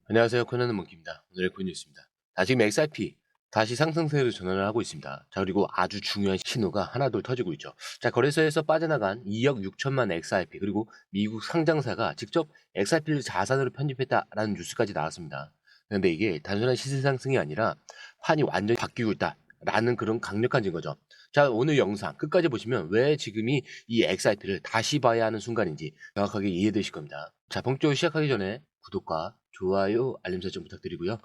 안녕하세요. 코난의 몽키입니다. 오늘의 코인뉴스입니다. 지금 XRP 다시 상승세로 전환을 하고 있습니다. 그리고 아주 중요한 신호가 하나둘 터지고 있죠. 거래소에서 빠져나간 2억 6천만 XRP 그리고 미국 상장사가 직접 XRP를 자산으로 편입했다라는 뉴스까지 나왔습니다. 그런데 이게 단순한 시세 상승이 아니라 판이 완전히 바뀌고 있다라는 그런 강력한 증거죠. 오늘 영상 끝까지 보시면 왜 지금이 이 XRP를 다시 봐야 하는 순간인지 정확하게 이해되실 겁니다. 본격적으로 시작하기 전에 구독과 좋아요, 알림 설정 부탁드리고요.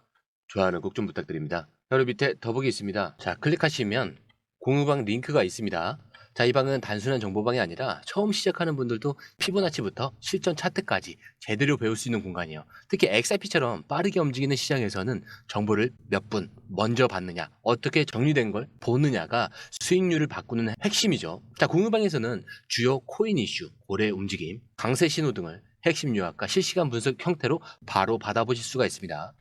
좋아요는 꼭 좀 부탁드립니다. 바로 밑에 더보기 있습니다. 클릭하시면 공유방 링크가 있습니다. 이 방은 단순한 정보방이 아니라 처음 시작하는 분들도 피보나치부터 실전 차트까지 제대로 배울 수 있는 공간이에요. 특히 XRP처럼 빠르게 움직이는 시장에서는 정보를 몇 분 먼저 받느냐, 어떻게 정리된 걸 보느냐가 수익률을 바꾸는 핵심이죠. 공유방에서는 주요 코인 이슈, 거래 움직임, 강세 신호 등을 핵심 요약과 실시간 분석 형태로 바로 받아보실 수가 있습니다.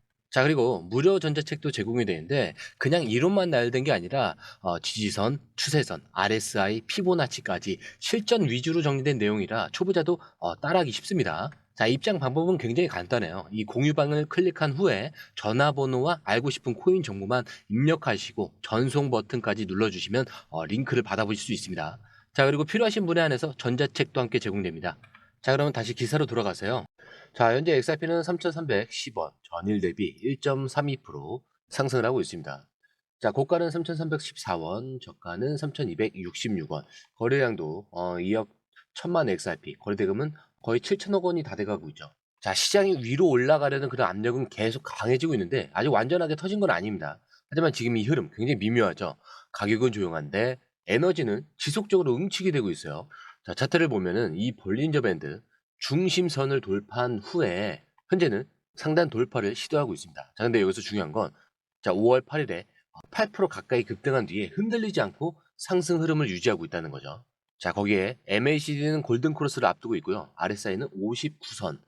그리고 무료 전자책도 제공이 되는데 그냥 이론만 나열된 게 아니라 지지선, 추세선, RSI, 피보나치까지 실전 위주로 정리된 내용이라 초보자도 따라하기 쉽습니다. 입장 방법은 굉장히 간단해요. 이 공유방을 클릭한 후에 전화번호와 알고 싶은 코인 정보만 입력하시고 전송 버튼까지 눌러주시면 링크를 받아보실 수 있습니다. 그리고 필요하신 분에 한해서 전자책도 함께 제공됩니다. 그러면 다시 기사로 돌아가세요. 현재 XRP는 3,310원, 전일 대비 1.32% 상승을 하고 있습니다. 고가는 3,314원, 저가는 3,266원, 거래량도 2억 1천만 XRP, 거래대금은 거의 7천억 원이 다 돼가고 있죠. 시장이 위로 올라가려는 그런 압력은 계속 강해지고 있는데 아직 완전하게 터진 건 아닙니다. 하지만 지금 이 흐름 굉장히 미묘하죠. 가격은 조용한데 에너지는 지속적으로 움츠게 되고 있어요. 차트를 보면은 이 볼린저 밴드 중심선을 돌파한 후에 현재는 상단 돌파를 시도하고 있습니다. 근데 여기서 중요한 건 5월 8일에 8% 가까이 급등한 뒤에 흔들리지 않고 상승 흐름을 유지하고 있다는 거죠. 거기에 MACD는 골든 크로스를 앞두고 있고요. RSI는 59선.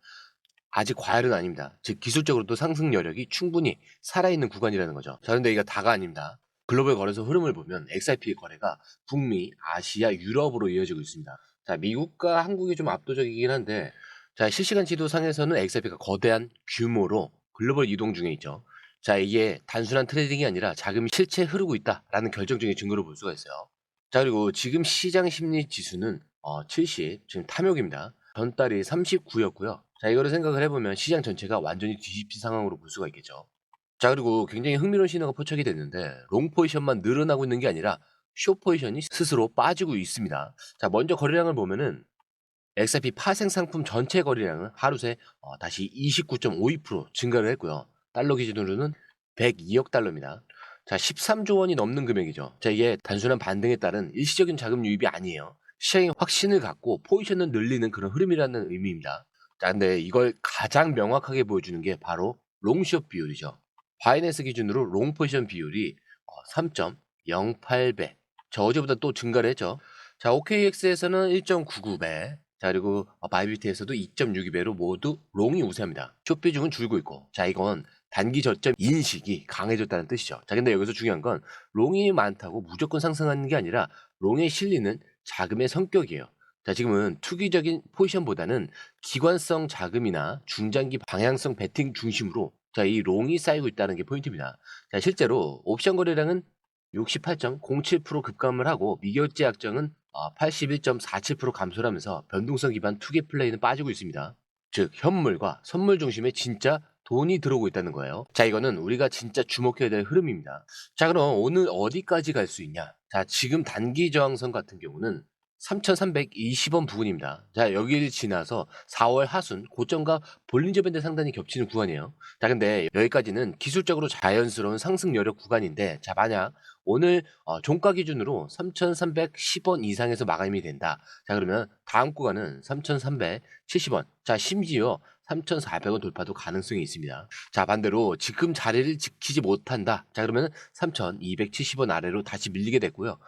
아직 과열은 아닙니다. 즉 기술적으로도 상승 여력이 충분히 살아있는 구간이라는 거죠. 그런데 이게 다가 아닙니다. 글로벌 거래소 흐름을 보면 XRP 거래가 북미, 아시아, 유럽으로 이어지고 있습니다. 미국과 한국이 좀 압도적이긴 한데 실시간 지도상에서는 XRP가 거대한 규모로 글로벌 이동 중에 있죠. 이게 단순한 트레이딩이 아니라 자금이 실체 흐르고 있다라는 결정적인 증거를 볼 수가 있어요. 그리고 지금 시장 심리 지수는 70, 지금 탐욕입니다. 전달이 39였고요. 이거를 생각을 해보면 시장 전체가 완전히 뒤집힌 상황으로 볼 수가 있겠죠. 그리고 굉장히 흥미로운 신호가 포착이 됐는데 롱 포지션만 늘어나고 있는 게 아니라 숏 포지션이 스스로 빠지고 있습니다. 먼저 거래량을 보면은 XRP 파생 상품 전체 거래량은 하루 새 다시 29.52% 증가를 했고요. 달러 기준으로는 102억 달러입니다. 13조 원이 넘는 금액이죠. 이게 단순한 반등에 따른 일시적인 자금 유입이 아니에요. 시장이 확신을 갖고 포지션을 늘리는 그런 흐름이라는 의미입니다. 근데 이걸 가장 명확하게 보여주는 게 바로 롱숏 비율이죠. 바이낸스 기준으로 롱 포지션 비율이 3.08배. 어제보다 또 증가를 했죠. OKX에서는 1.99배. 그리고 바이비트에서도 2.62배로 모두 롱이 우세합니다. 숏 비중은 줄고 있고. 이건 단기 저점 인식이 강해졌다는 뜻이죠. 근데 여기서 중요한 건 롱이 많다고 무조건 상승하는 게 아니라 롱에 실리는 자금의 성격이에요. 지금은 투기적인 포지션보다는 기관성 자금이나 중장기 방향성 베팅 중심으로 이 롱이 쌓이고 있다는 게 포인트입니다. 실제로 옵션 거래량은 68.07% 급감을 하고 미결제 약정은 81.47% 감소를 하면서 변동성 기반 투기 플레이는 빠지고 있습니다. 즉 현물과 선물 중심에 진짜 돈이 들어오고 있다는 거예요. 이거는 우리가 진짜 주목해야 될 흐름입니다. 그럼 오늘 어디까지 갈 수 있냐? 지금 단기 저항선 같은 경우는 3,320원 부근입니다. 여기를 지나서 4월 하순 고점과 볼린저 밴드 상단이 겹치는 구간이에요. 근데 여기까지는 기술적으로 자연스러운 상승 여력 구간인데 만약 오늘 종가 기준으로 3,310원 이상에서 마감이 된다. 그러면 다음 구간은 3,370원. 심지어 3,400원 돌파도 가능성이 있습니다. 반대로 지금 자리를 지키지 못한다. 그러면 3,270원 아래로 다시 밀리게 됐고요.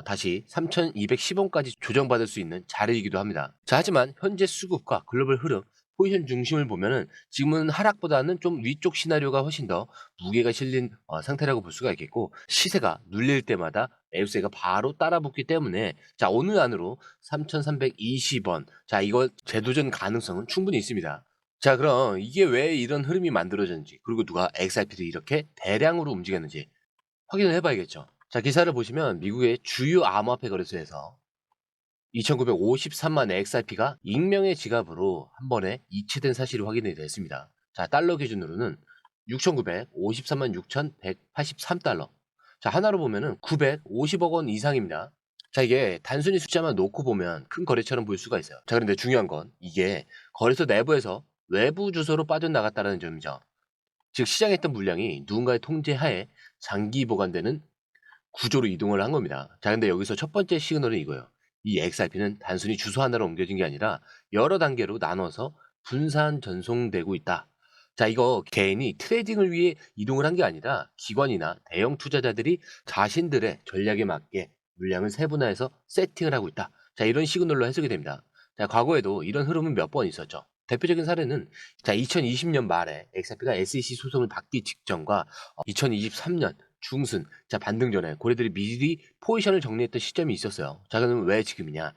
다시 3,210원까지 조정받을 수 있는 자리이기도 합니다. 하지만 현재 수급과 글로벌 흐름, 포지션 중심을 보면은 지금은 하락보다는 좀 위쪽 시나리오가 훨씬 더 무게가 실린 상태라고 볼 수가 있겠고 시세가 눌릴 때마다 매수세가 바로 따라붙기 때문에 오늘 안으로 3,320원 이거 재도전 가능성은 충분히 있습니다. 자, 그럼 이게 왜 이런 흐름이 만들어졌는지, 그리고 누가 XRP를 이렇게 대량으로 움직였는지 확인을 해봐야겠죠. 자, 기사를 보시면 미국의 주요 암호화폐 거래소에서 2,953만 XRP가 익명의 지갑으로 한 번에 이체된 사실이 확인이 됐습니다. 자, 달러 기준으로는 6,953만 6,183달러. 자, 하나로 보면은 950억 원 이상입니다. 자, 이게 단순히 숫자만 놓고 보면 큰 거래처럼 보일 수가 있어요. 자, 그런데 중요한 건 이게 거래소 내부에서 외부 주소로 빠져나갔다는 점이죠. 즉, 시장에 있던 물량이 누군가의 통제하에 장기 보관되는 구조로 이동을 한 겁니다. 자, 근데 여기서 첫 번째 시그널은 이거예요. 이 XRP는 단순히 주소 하나로 옮겨진 게 아니라 여러 단계로 나눠서 분산 전송되고 있다. 자, 이거 개인이 트레이딩을 위해 이동을 한 게 아니라 기관이나 대형 투자자들이 자신들의 전략에 맞게 물량을 세분화해서 세팅을 하고 있다. 자, 이런 시그널로 해석이 됩니다. 자, 과거에도 이런 흐름은 몇 번 있었죠. 대표적인 사례는 자, 2020년 말에 XRP가 SEC 소송을 받기 직전과 2023년 중순, 자, 반등 전에 고래들이 미리 포지션을 정리했던 시점이 있었어요. 자, 그럼 왜 지금이냐?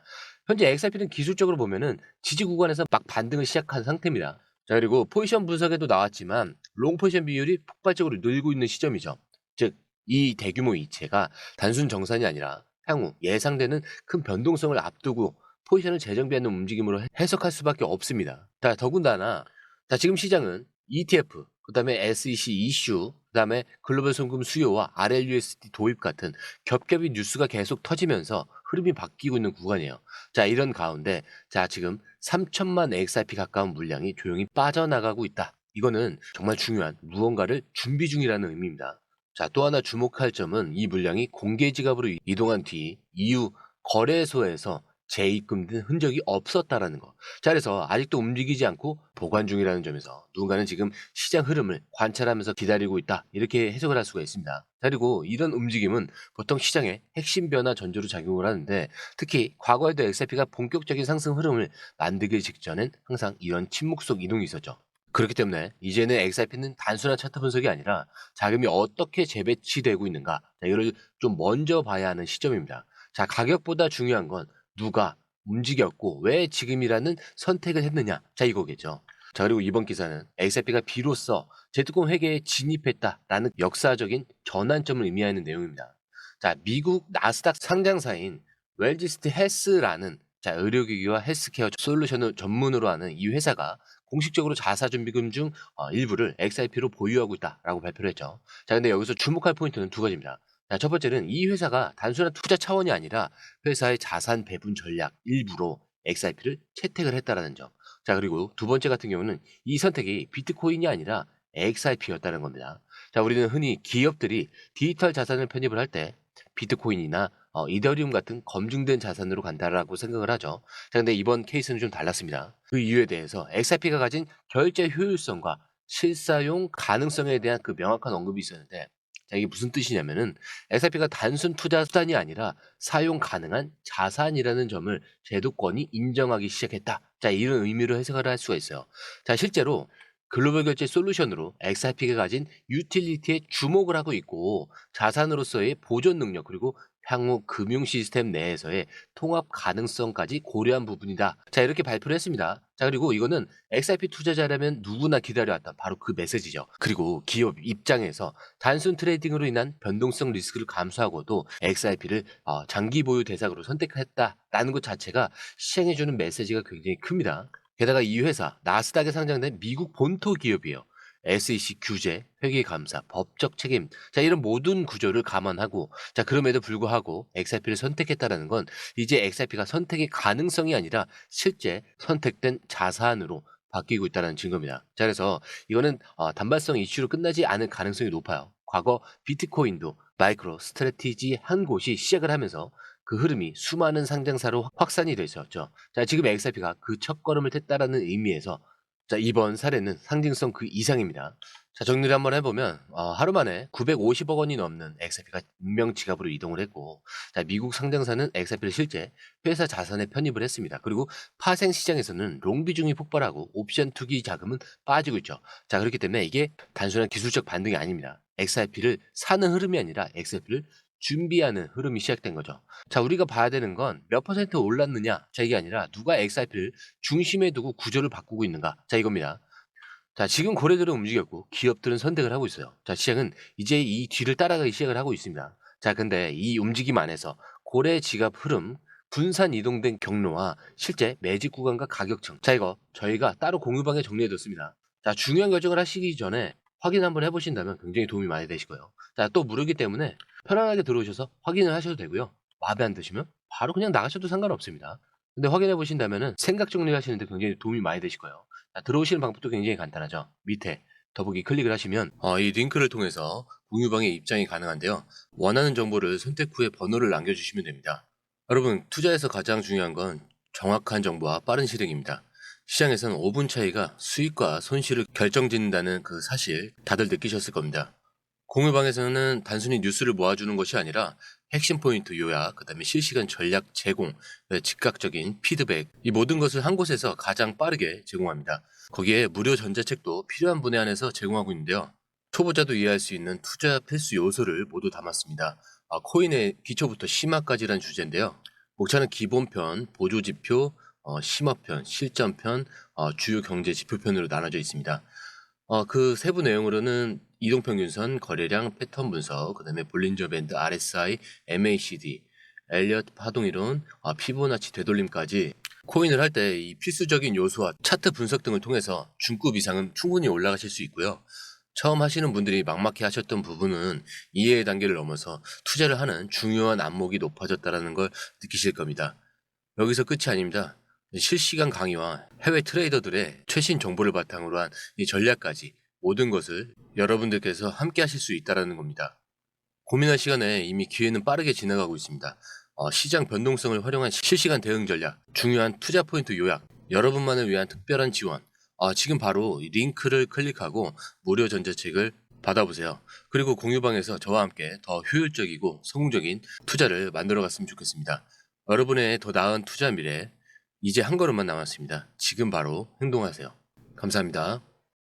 현재 XRP는 기술적으로 보면은 지지 구간에서 막 반등을 시작한 상태입니다. 자, 그리고 포지션 분석에도 나왔지만 롱 포지션 비율이 폭발적으로 늘고 있는 시점이죠. 즉, 이 대규모 이체가 단순 정산이 아니라 향후 예상되는 큰 변동성을 앞두고 포지션을 재정비하는 움직임으로 해석할 수밖에 없습니다. 자, 더군다나 자, 지금 시장은 ETF, 그다음에 SEC 이슈, 그다음에 글로벌 송금 수요와 RLUSD 도입 같은 겹겹이 뉴스가 계속 터지면서 흐름이 바뀌고 있는 구간이에요. 자, 이런 가운데 자, 지금 3천만 XRP 가까운 물량이 조용히 빠져나가고 있다. 이거는 정말 중요한 무언가를 준비 중이라는 의미입니다. 자, 또 하나 주목할 점은 이 물량이 공개 지갑으로 이동한 뒤 이후 거래소에서 재입금된 흔적이 없었다라는 거. 자, 그래서 아직도 움직이지 않고 보관 중이라는 점에서 누군가는 지금 시장 흐름을 관찰하면서 기다리고 있다. 이렇게 해석을 할 수가 있습니다. 자, 그리고 이런 움직임은 보통 시장의 핵심 변화 전조로 작용을 하는데 특히 과거에도 XRP가 본격적인 상승 흐름을 만들기 직전엔 항상 이런 침묵 속 이동이 있었죠. 그렇기 때문에 이제는 XRP는 단순한 차트 분석이 아니라 자금이 어떻게 재배치되고 있는가, 자, 이걸 좀 먼저 봐야 하는 시점입니다. 자, 가격보다 중요한 건 누가 움직였고 왜 지금이라는 선택을 했느냐, 자, 이거겠죠. 자, 그리고 이번 기사는 XRP가 비로소 제트코인 회계에 진입했다라는 역사적인 전환점을 의미하는 내용입니다. 자, 미국 나스닥 상장사인 웰지스트 헬스라는 자, 의료기기와 헬스케어 솔루션을 전문으로 하는 이 회사가 공식적으로 자사준비금 중 일부를 XRP로 보유하고 있다라고 발표를 했죠. 자, 근데 여기서 주목할 포인트는 두 가지입니다. 자, 첫 번째는 이 회사가 단순한 투자 차원이 아니라 회사의 자산 배분 전략 일부로 XRP를 채택을 했다라는 점. 자, 그리고 두 번째 같은 경우는 이 선택이 비트코인이 아니라 XRP였다는 겁니다. 자, 우리는 흔히 기업들이 디지털 자산을 편입을 할 때 비트코인이나 이더리움 같은 검증된 자산으로 간다라고 생각을 하죠. 자, 근데 이번 케이스는 좀 달랐습니다. 그 이유에 대해서 XRP가 가진 결제 효율성과 실사용 가능성에 대한 그 명확한 언급이 있었는데 자, 이게 무슨 뜻이냐면은 XRP가 단순 투자 수단이 아니라 사용 가능한 자산이라는 점을 제도권이 인정하기 시작했다. 자, 이런 의미로 해석을 할 수가 있어요. 자, 실제로 글로벌 결제 솔루션으로 XRP가 가진 유틸리티에 주목을 하고 있고 자산으로서의 보존 능력 그리고 향후 금융 시스템 내에서의 통합 가능성까지 고려한 부분이다. 자, 이렇게 발표를 했습니다. 자, 그리고 이거는 XRP 투자자라면 누구나 기다려왔던 바로 그 메시지죠. 그리고 기업 입장에서 단순 트레이딩으로 인한 변동성 리스크를 감수하고도 XRP를 장기 보유 대상으로 선택했다라는 것 자체가 시장에 주는 메시지가 굉장히 큽니다. 게다가 이 회사 나스닥에 상장된 미국 본토 기업이에요. SEC 규제, 회계 감사, 법적 책임, 자, 이런 모든 구조를 감안하고 자, 그럼에도 불구하고 XRP를 선택했다라는 건 이제 XRP가 선택의 가능성이 아니라 실제 선택된 자산으로 바뀌고 있다는 증거입니다. 자, 그래서 이거는 단발성 이슈로 끝나지 않을 가능성이 높아요. 과거 비트코인도 마이크로 스트래티지 한 곳이 시작을 하면서 그 흐름이 수많은 상장사로 확산이 되었죠. 자, 지금 XRP가 그 첫걸음을 뗐다라는 의미에서 자, 이번 사례는 상징성 그 이상입니다. 자, 정리를 한번 해보면 하루 만에 950억 원이 넘는 XRP가 익명 지갑으로 이동을 했고 자, 미국 상장사는 XRP를 실제 회사 자산에 편입을 했습니다. 그리고 파생 시장에서는 롱 비중이 폭발하고 옵션 투기 자금은 빠지고 있죠. 자, 그렇기 때문에 이게 단순한 기술적 반등이 아닙니다. XRP를 사는 흐름이 아니라 XRP를 준비하는 흐름이 시작된 거죠. 자, 우리가 봐야 되는 건 몇 퍼센트 올랐느냐, 자, 이게 아니라 누가 XRP를 중심에 두고 구조를 바꾸고 있는가, 자, 이겁니다. 자, 지금 고래들은 움직였고 기업들은 선택을 하고 있어요. 자, 시장은 이제 이 뒤를 따라가기 시작을 하고 있습니다. 자, 근데 이 움직임 안에서 고래 지갑 흐름, 분산 이동된 경로와 실제 매집 구간과 가격층. 자, 이거 저희가 따로 공유방에 정리해뒀습니다. 자, 중요한 결정을 하시기 전에 확인 한번 해보신다면 굉장히 도움이 많이 되실 거예요. 자, 또 무료이기 때문에 편안하게 들어오셔서 확인을 하셔도 되고요. 마음에 안 드시면 바로 그냥 나가셔도 상관없습니다. 근데 확인해 보신다면은 생각 정리하시는데 굉장히 도움이 많이 되실 거예요. 자, 들어오시는 방법도 굉장히 간단하죠. 밑에 더보기 클릭을 하시면 이 링크를 통해서 공유방에 입장이 가능한데요. 원하는 정보를 선택 후에 번호를 남겨주시면 됩니다. 여러분, 투자에서 가장 중요한 건 정확한 정보와 빠른 실행입니다. 시장에서는 5분 차이가 수익과 손실을 결정짓는다는 그 사실 다들 느끼셨을 겁니다. 공유방에서는 단순히 뉴스를 모아주는 것이 아니라 핵심 포인트 요약, 그 다음에 실시간 전략 제공, 즉각적인 피드백, 이 모든 것을 한 곳에서 가장 빠르게 제공합니다. 거기에 무료 전자책도 필요한 분에 한해서 제공하고 있는데요. 초보자도 이해할 수 있는 투자 필수 요소를 모두 담았습니다. 코인의 기초부터 심화까지란 주제인데요. 목차는 기본편, 보조지표, 심화편, 실전편, 주요 경제 지표편으로 나눠져 있습니다. 그 세부 내용으로는 이동평균선, 거래량, 패턴 분석, 그 다음에 볼린저 밴드, RSI, MACD, 엘리어트 파동이론, 피보나치 되돌림까지 코인을 할 때 이 필수적인 요소와 차트 분석 등을 통해서 중급 이상은 충분히 올라가실 수 있고요. 처음 하시는 분들이 막막해 하셨던 부분은 이해의 단계를 넘어서 투자를 하는 중요한 안목이 높아졌다는 걸 느끼실 겁니다. 여기서 끝이 아닙니다. 실시간 강의와 해외 트레이더들의 최신 정보를 바탕으로 한 이 전략까지 모든 것을 여러분들께서 함께 하실 수 있다는 겁니다. 고민할 시간에 이미 기회는 빠르게 지나가고 있습니다. 시장 변동성을 활용한 실시간 대응 전략, 중요한 투자 포인트 요약, 여러분만을 위한 특별한 지원. 지금 바로 이 링크를 클릭하고 무료 전자책을 받아보세요. 그리고 공유방에서 저와 함께 더 효율적이고 성공적인 투자를 만들어 갔으면 좋겠습니다. 여러분의 더 나은 투자 미래, 이제 한 걸음만 남았습니다. 지금 바로 행동하세요. 감사합니다.